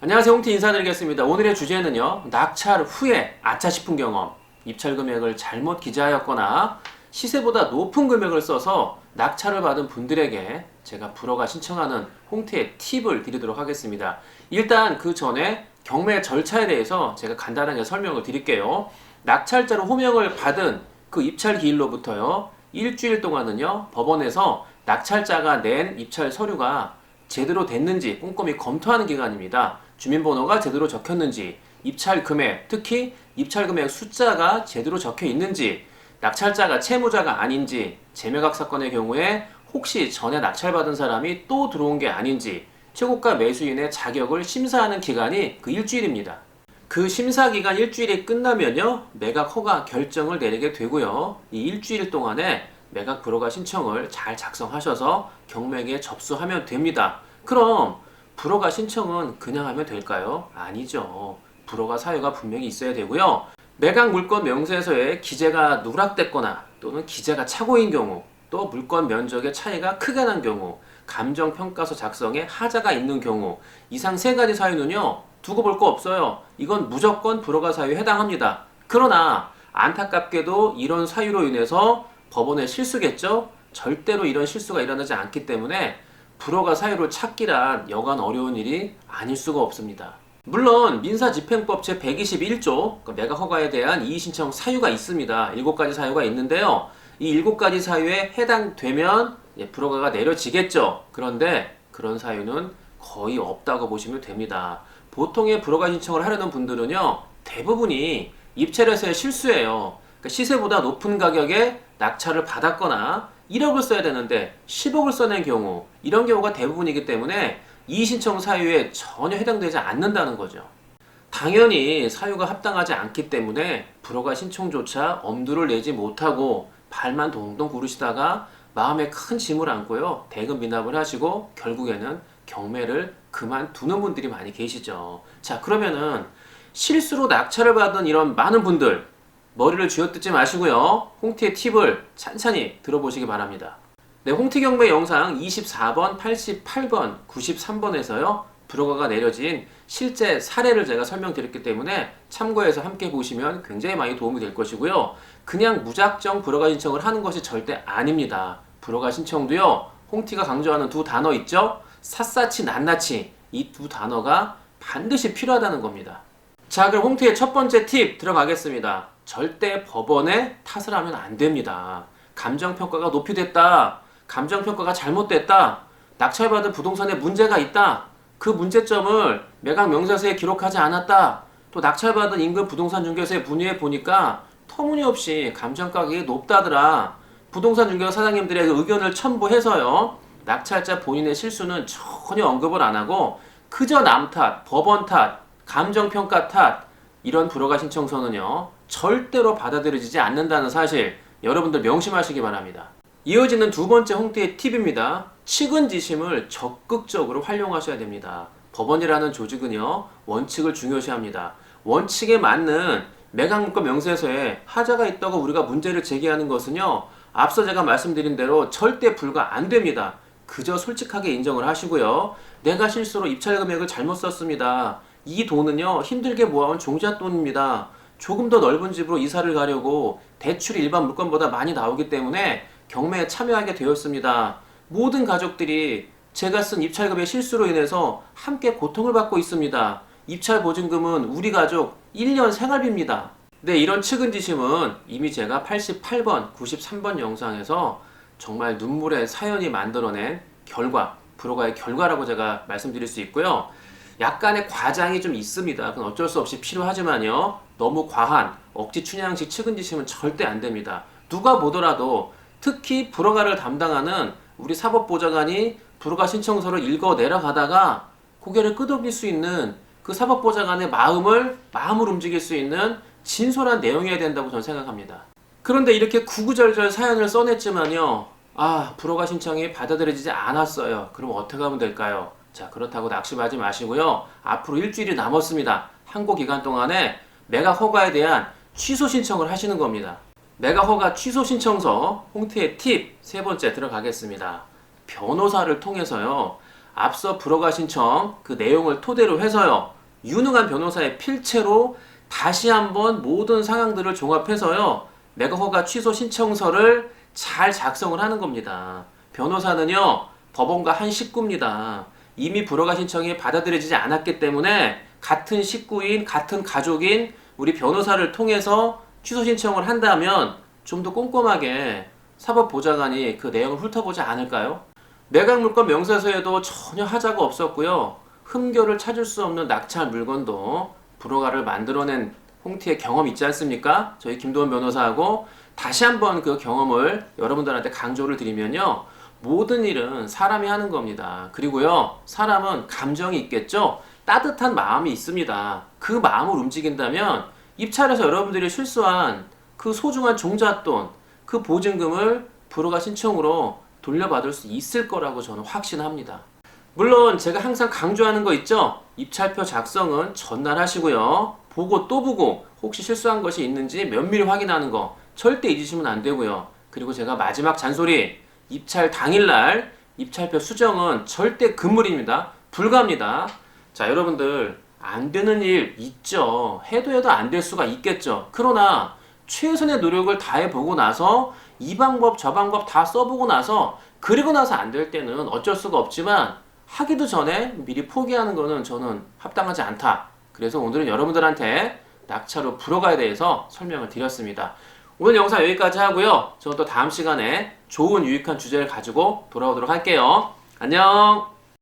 안녕하세요. 홍티 인사드리겠습니다. 오늘의 주제는요, 낙찰 후에 아차 싶은 경험, 입찰 금액을 잘못 기재하였거나 시세보다 높은 금액을 써서 낙찰을 받은 분들에게 제가 불허가 신청하는 홍티의 팁을 드리도록 하겠습니다. 일단 그 전에 경매 절차에 대해서 제가 간단하게 설명을 드릴게요. 낙찰자로 호명을 받은 그 입찰 기일로부터요, 일주일 동안은요, 법원에서 낙찰자가 낸 입찰 서류가 제대로 됐는지 꼼꼼히 검토하는 기간입니다. 주민번호가 제대로 적혔는지, 입찰 금액, 특히 입찰 금액 숫자가 제대로 적혀 있는지, 낙찰자가 채무자가 아닌지, 재매각 사건의 경우에 혹시 전에 낙찰받은 사람이 또 들어온 게 아닌지, 최고가 매수인의 자격을 심사하는 기간이 그 일주일입니다. 그 심사 기간 일주일이 끝나면요, 매각 허가 결정을 내리게 되고요. 이 일주일 동안에 매각 불허가 신청을 잘 작성하셔서 경매에 접수하면 됩니다. 그럼 불허가 신청은 그냥 하면 될까요? 아니죠. 불허가 사유가 분명히 있어야 되고요. 매각 물건 명세서에 기재가 누락됐거나 또는 기재가 착오인 경우, 또 물건 면적의 차이가 크게 난 경우, 감정평가서 작성에 하자가 있는 경우, 이상 세 가지 사유는요, 두고 볼 거 없어요. 이건 무조건 불허가 사유에 해당합니다. 그러나 안타깝게도 이런 사유로 인해서 법원의 실수겠죠? 절대로 이런 실수가 일어나지 않기 때문에 불허가 사유를 찾기란 여간 어려운 일이 아닐 수가 없습니다. 물론 민사집행법 제121조 매각 허가에 대한 이의신청 사유가 있습니다. 7가지 사유가 있는데요. 이 7가지 사유에 해당되면 불허가가 내려지겠죠. 그런데 그런 사유는 거의 없다고 보시면 됩니다. 보통의 불허가 신청을 하려는 분들은요, 대부분이 입찰에서의 실수예요. 그러니까 시세보다 높은 가격에 낙찰을 받았거나 1억을 써야 되는데 10억을 써낸 경우, 이런 경우가 대부분이기 때문에 이의신청 사유에 전혀 해당되지 않는다는 거죠. 당연히 사유가 합당하지 않기 때문에 불허가 신청조차 엄두를 내지 못하고 발만 동동 구르시다가 마음에 큰 짐을 안고요, 대금 미납을 하시고 결국에는 경매를 그만두는 분들이 많이 계시죠. 자, 그러면은 실수로 낙찰을 받은 이런 많은 분들, 머리를 쥐어뜯지 마시고요, 홍티의 팁을 찬찬히 들어보시기 바랍니다. 네, 홍티 경매 영상 24번, 88번, 93번에서요 불허가가 내려진 실제 사례를 제가 설명드렸기 때문에 참고해서 함께 보시면 굉장히 많이 도움이 될 것이고요. 그냥 무작정 불허가 신청을 하는 것이 절대 아닙니다. 불허가 신청도요, 홍티가 강조하는 두 단어 있죠? 샅샅이 낱낱이, 이 두 단어가 반드시 필요하다는 겁니다. 자, 그럼 홍티의 첫 번째 팁 들어가겠습니다. 절대 법원에 탓을 하면 안 됩니다. 감정평가가 높이 됐다, 감정평가가 잘못됐다, 낙찰받은 부동산에 문제가 있다, 그 문제점을 매각 명세서에 기록하지 않았다, 또 낙찰받은 인근 부동산 중개소에 문의해 보니까 터무니없이 감정가격이 높다더라, 부동산 중개사 사장님들의 의견을 첨부해서요, 낙찰자 본인의 실수는 전혀 언급을 안 하고 그저 남 탓, 법원 탓, 감정평가 탓, 이런 불허가 신청서는요, 절대로 받아들여지지 않는다는 사실 여러분들 명심하시기 바랍니다. 이어지는 두 번째 홍티의 팁입니다. 측은지심을 적극적으로 활용하셔야 됩니다. 법원이라는 조직은요, 원칙을 중요시합니다. 원칙에 맞는 매각물건 명세서에 하자가 있다고 우리가 문제를 제기하는 것은요, 앞서 제가 말씀드린 대로 절대 불가 안 됩니다. 그저 솔직하게 인정을 하시고요, 내가 실수로 입찰 금액을 잘못 썼습니다. 이 돈은요, 힘들게 모아온 종잣돈입니다. 조금 더 넓은 집으로 이사를 가려고 대출이 일반 물건보다 많이 나오기 때문에 경매에 참여하게 되었습니다. 모든 가족들이 제가 쓴 입찰금의 실수로 인해서 함께 고통을 받고 있습니다. 입찰 보증금은 우리 가족 1년 생활비입니다. 네, 이런 측은지심은 이미 제가 88번, 93번 영상에서 정말 눈물의 사연이 만들어낸 결과, 불허가의 결과라고 제가 말씀드릴 수 있고요. 약간의 과장이 좀 있습니다. 그건 어쩔 수 없이 필요하지만요, 너무 과한 억지 춘향식 측은지심은 절대 안 됩니다. 누가 보더라도 특히 불허가를 담당하는 우리 사법보좌관이 불허가 신청서를 읽어 내려가다가 고개를 끄덕일 수 있는 그 사법보좌관의 마음을 움직일 수 있는 진솔한 내용이어야 된다고 저는 생각합니다. 그런데 이렇게 구구절절 사연을 써냈지만요, 불허가 신청이 받아들여지지 않았어요. 그럼 어떻게 하면 될까요? 자, 그렇다고 낙심하지 마시고요, 앞으로 일주일이 남았습니다. 항고 기간 동안에 매각 허가에 대한 취소 신청을 하시는 겁니다. 매각 허가 취소 신청서 홍티의 팁 세 번째 들어가겠습니다. 변호사를 통해서요, 앞서 불허가 신청 그 내용을 토대로 해서요, 유능한 변호사의 필체로 다시 한번 모든 상황들을 종합해서요, 매각허가 취소 신청서를 잘 작성을 하는 겁니다. 변호사는요, 법원과 한 식구입니다. 이미 불허가 신청이 받아들여지지 않았기 때문에 같은 식구인, 같은 가족인 우리 변호사를 통해서 취소 신청을 한다면 좀 더 꼼꼼하게 사법보좌관이 그 내용을 훑어보지 않을까요? 매각물건 명세서에도 전혀 하자가 없었고요. 흠결을 찾을 수 없는 낙찰 물건도 불허가를 만들어낸 홍티의 경험 있지 않습니까? 저희 김도원 변호사하고 다시 한번 그 경험을 여러분들한테 강조를 드리면요. 모든 일은 사람이 하는 겁니다. 그리고요, 사람은 감정이 있겠죠? 따뜻한 마음이 있습니다. 그 마음을 움직인다면 입찰에서 여러분들이 실수한 그 소중한 종잣돈, 그 보증금을 불허가 신청으로 돌려받을 수 있을 거라고 저는 확신합니다. 물론 제가 항상 강조하는 거 있죠? 입찰표 작성은 전날하시고요. 보고 또 보고 혹시 실수한 것이 있는지 면밀히 확인하는 거 절대 잊으시면 안 되고요. 그리고 제가 마지막 잔소리, 입찰 당일날 입찰표 수정은 절대 금물입니다. 불가합니다. 자, 여러분들 안 되는 일 있죠. 해도 안 될 수가 있겠죠. 그러나 최선의 노력을 다해보고 나서 이 방법 저 방법 다 써보고 나서 그리고 나서 안 될 때는 어쩔 수가 없지만 하기도 전에 미리 포기하는 거는 저는 합당하지 않다. 그래서 오늘은 여러분들한테 낙찰 후 불허가에 대해서 설명을 드렸습니다. 오늘 영상 여기까지 하고요. 저는 또 다음 시간에 좋은 유익한 주제를 가지고 돌아오도록 할게요. 안녕.